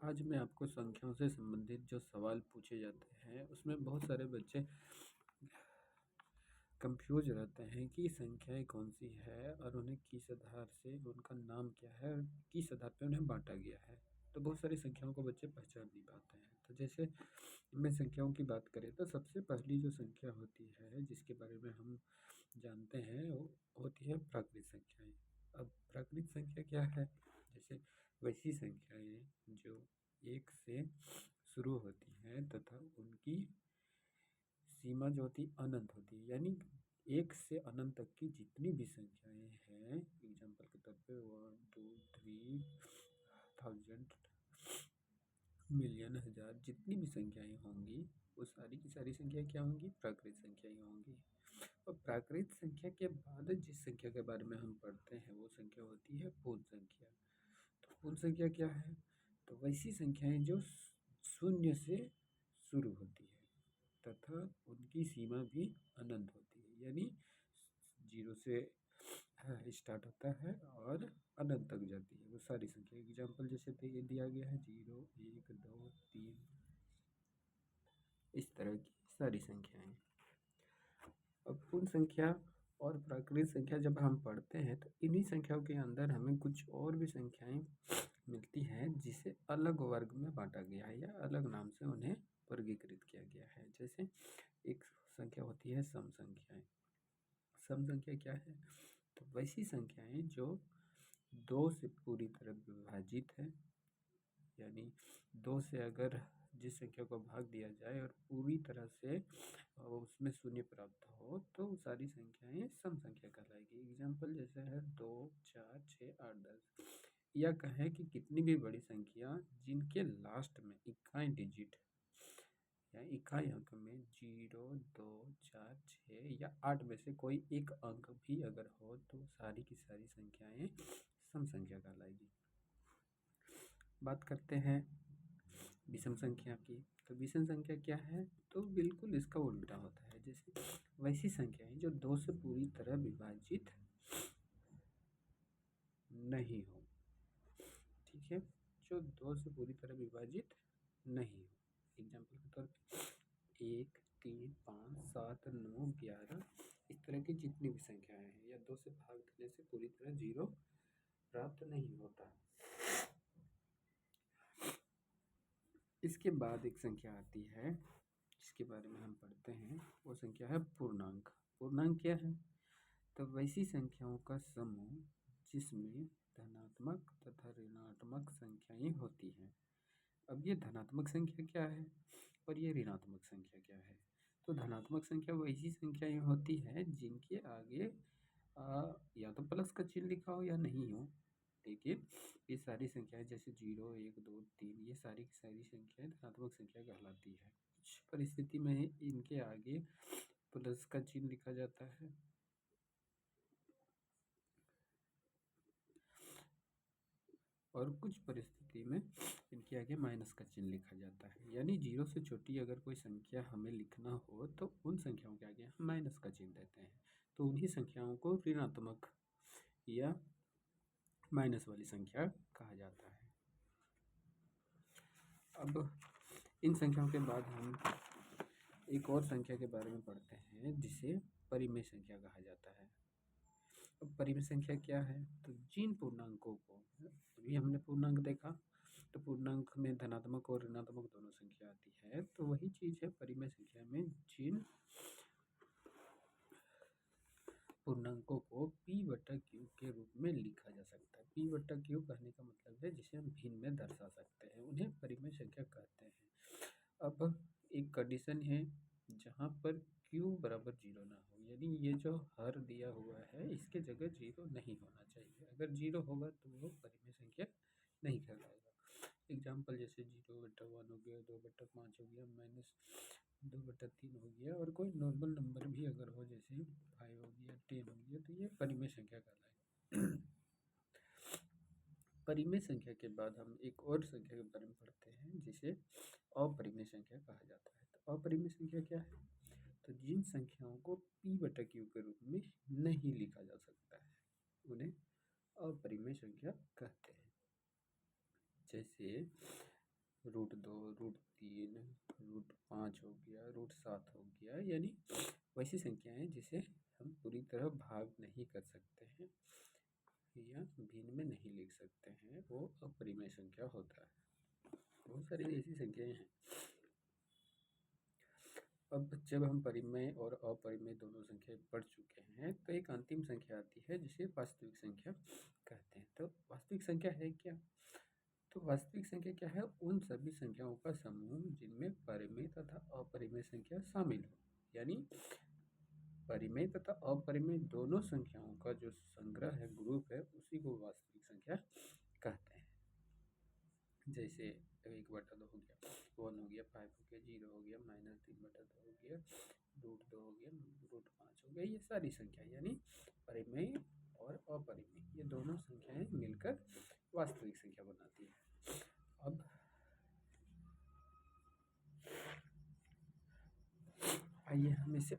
आज मैं आपको संख्याओं से संबंधित जो सवाल पूछे जाते हैं, उसमें बहुत सारे बच्चे कंफ्यूज रहते हैं कि संख्याएँ कौन-सी है और उन्हें किस आधार से उनका नाम क्या है और किस आधार पे उन्हें बाँटा गया है। तो बहुत सारी संख्याओं को बच्चे पहचान नहीं पाते हैं। तो जैसे मैं संख्याओं की बात करें तो सबसे पहली जो संख्या होती है, जिसके बारे में हम जानते हैं, वो होती है प्राकृत संख्याएँ। अब प्राकृत संख्या क्या है? जैसे वैसी संख्याएँ जो 1 से शुरू होती हैं तथा उनकी सीमा जो होती है अनंत होती है। यानी 1 से अनंत तक की जितनी भी संख्याएँ हैं, एग्ज़ाम्पल के तौर पे 1, 2, 3 थाउज़ेंड, मिलियन, हज़ार जितनी भी संख्याएँ होंगी, वो सारी की सारी संख्याएँ क्या होंगी? प्राकृत संख्याएँ होंगी। और प्राकृत संख्या के बाद जिस संख्या के बारे में हम पढ़ते हैं, वो संख्या होती है पूर्ण संख्या। तो पूर्ण संख्या क्या है? तो वैसी संख्याएँ जो शून्य से शुरू होती है तथा उनकी सीमा भी अनंत होती है। यानी 0 से स्टार्ट होता है और अनंत तक जाती है वो सारी संख्या। एग्ज़ाम्पल जैसे दिया गया है 0, 1, 2, 3, इस तरह की सारी संख्याएँ। अब पूर्ण संख्या और प्राकृत संख्या जब हम पढ़ते हैं तो इन्हीं संख्याओं के अंदर हमें कुछ और भी संख्याएँ मिलती हैं, जिसे अलग वर्ग में बाँटा गया है या अलग नाम से उन्हें वर्गीकृत किया गया है। जैसे एक संख्या होती है सम संख्याएँ। सम संख्या क्या है? तो वैसी संख्याएँ जो 2 से पूरी तरह विभाजित है, यानी 2 से अगर जिस संख्या को भाग दिया जाए और पूरी तरह से उसमें शून्य प्राप्त हो, तो वो सारी संख्याएँ सम संख्या कहलाएगी। एग्ज़ाम्पल जैसे है 2, 4, 6, 8, 10, या कहें कि कितनी भी बड़ी संख्या जिनके लास्ट में इकाई डिजिट या इकाई अंक में 0, 2, 4, 6 या 8 में से कोई एक अंक भी अगर हो, तो सारी की सारी संख्याएँ सम संख्या कहलाएगी। बात करते हैं विषम संख्या की। तो विषम संख्या क्या है? तो बिल्कुल इसका उल्टा होता है। जैसे वैसी संख्याएँ जो 2 से पूरी तरह विभाजित नहीं हो, ठीक है? जो 2 से पूरी तरह विभाजित नहीं हो। एग्ज़ाम्पल के तौर पे 1, 3, 5, 7, 9, 11 इस तरह की जितनी भी संख्याएँ हैं, या 2 से भाग देने से पूरी तरह 0 प्राप्त नहीं होता। इसके बाद एक संख्या आती है जिसके बारे में हम पढ़ते हैं, वो संख्या है पूर्णांक। पूर्णांक क्या है? तो वैसी संख्याओं का समूह जिसमें धनात्मक तथा ऋणात्मक संख्याएँ होती हैं। अब ये धनात्मक संख्या क्या है और ये ऋणात्मक संख्या क्या है? तो धनात्मक संख्या वैसी संख्याएँ होती हैं जिनके आगे या तो प्लस का चिन्ह लिखा हो या नहीं हो। देखिए, ये सारी संख्याएँ जैसे 0, 1, 2, 3 ये सारी की सारी संख्याएँ धनात्मक संख्या कहलाती है। कुछ परिस्थिति में इनके आगे प्लस का चिन्ह लिखा जाता है और कुछ परिस्थिति में इनके आगे माइनस का चिन्ह लिखा जाता है। यानी 0 से छोटी अगर कोई संख्या हमें लिखना हो, तो उन संख्याओं के आगे हम माइनस का चिन्ह देते हैं। तो उन्हीं संख्याओं को ऋणात्मक या माइनस वाली संख्या कहा जाता है। अब इन संख्याओं के बाद हम एक और संख्या के बारे में पढ़ते हैं, जिसे परिमेय संख्या कहा जाता है। अब परिमेय संख्या क्या है? तो जिन पूर्णांकों को, अभी हमने पूर्णांक देखा, तो पूर्णांक में धनात्मक और ऋणात्मक दोनों संख्या आती है, तो वही चीज़ है परिमेय संख्या में जिन पूर्णांकों को p/q के रूप में लिखा जा सकता है। p/q कहने का मतलब है जिसे हम भिन्न में दर्शा सकते हैं, उन्हें परिमेय संख्या कहते हैं। अब एक कंडीशन है जहाँ पर q बराबर 0 ना हो, यानी ये जो हर दिया हुआ है इसके जगह 0 नहीं होना चाहिए। अगर 0 होगा तो वो परिमेय संख्या नहीं कहलाएगा। एग्ज़ाम्पल जैसे 0/1 हो गया, 2/5 हो गया, -2/3 हो गया, और कोई नॉर्मल नंबर भी अगर हो जैसे 5 हो गया, 10 हो गया, तो ये परिमेय संख्या कहलाएगा। परिमेय संख्या के बाद हम एक और संख्या के बारे में पढ़ते हैं, जिसे अपरिमेय संख्या कहा जाता है। तो अपरिमेय संख्या क्या है? तो जिन संख्याओं को p/q के रूप में नहीं लिखा जा सकता है, उन्हें अपरिमेय संख्या कहते हैं। जैसे √2, √3, √5 हो गया, √7 हो गया, यानी वैसी संख्याएं जिसे हम पूरी तरह भाग नहीं कर सकते हैं या भिन्न में नहीं लिख सकते हैं, वो अपरिमेय संख्या होता है। बहुत सारी ऐसी संख्याएं हैं। अब जब हम परिमेय और अपरिमेय दोनों संख्याएं पढ़ चुके हैं, तो एक अंतिम संख्या आती है जिसे वास्तविक संख्या कहते हैं। तो वास्तविक संख्या है क्या? तो वास्तविक संख्या क्या है? उन सभी संख्याओं का समूह जिनमें परिमेय तथा अपरिमेय संख्या शामिल हो, यानी परिमेय तथा अपरिमेय दोनों संख्याओं का जो संग्रह है, ग्रुप है, उसी को वास्तविक संख्या कहते हैं। जैसे 1/2 हो गया, 1 हो गया, 5 हो गया, 0 हो गया, -3/2 हो गया, √2 हो गया, √5 हो गया। ये सारी संख्या यानी परिमेय और अपरिमेय ये दोनों संख्याएं मिलकर वास्तविक संख्या बनाती है। अब आइए हम इसे